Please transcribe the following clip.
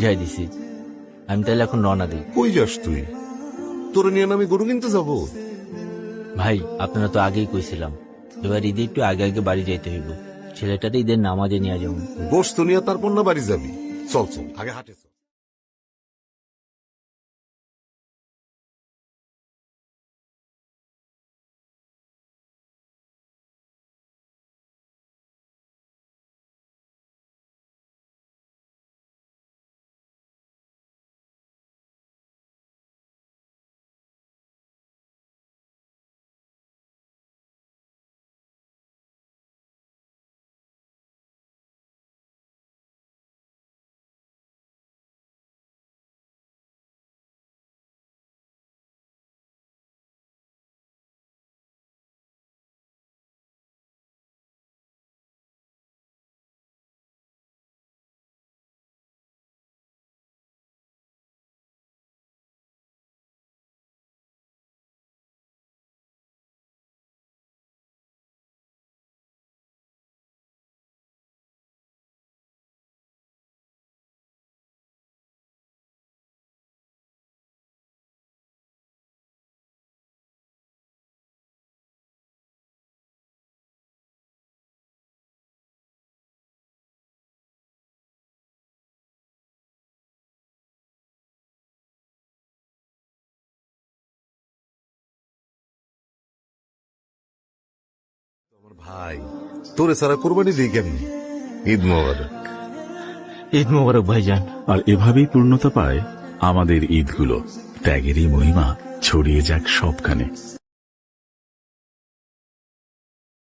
বুঝাই দিছি। আমি তাহলে এখন রওনা দিই। কই যাস তুই? তোরে নিয়ে আমি গরু কিনতে যাব? ভাই আপনারা তো আগেই কইছিলাম, এবার ঈদে একটু আগে আগে বাড়ি যাইতে হইব। ছেলেটারে ঈদের নামাজে নিয়ে যাবো। গোস্ত নিয়ে তারপর না বাড়ি যাবি? চল চল, আগে হাটে চল। আমার ভাই, তোরে সারা কোরবানি দিই কেমনি? ঈদ মোবারক। ঈদ মোবারক ভাইজান। আর এভাবেই পূর্ণতা পায় আমাদের ঈদগুলো। ত্যাগেরই মহিমা ছড়িয়ে যাক সবখানে।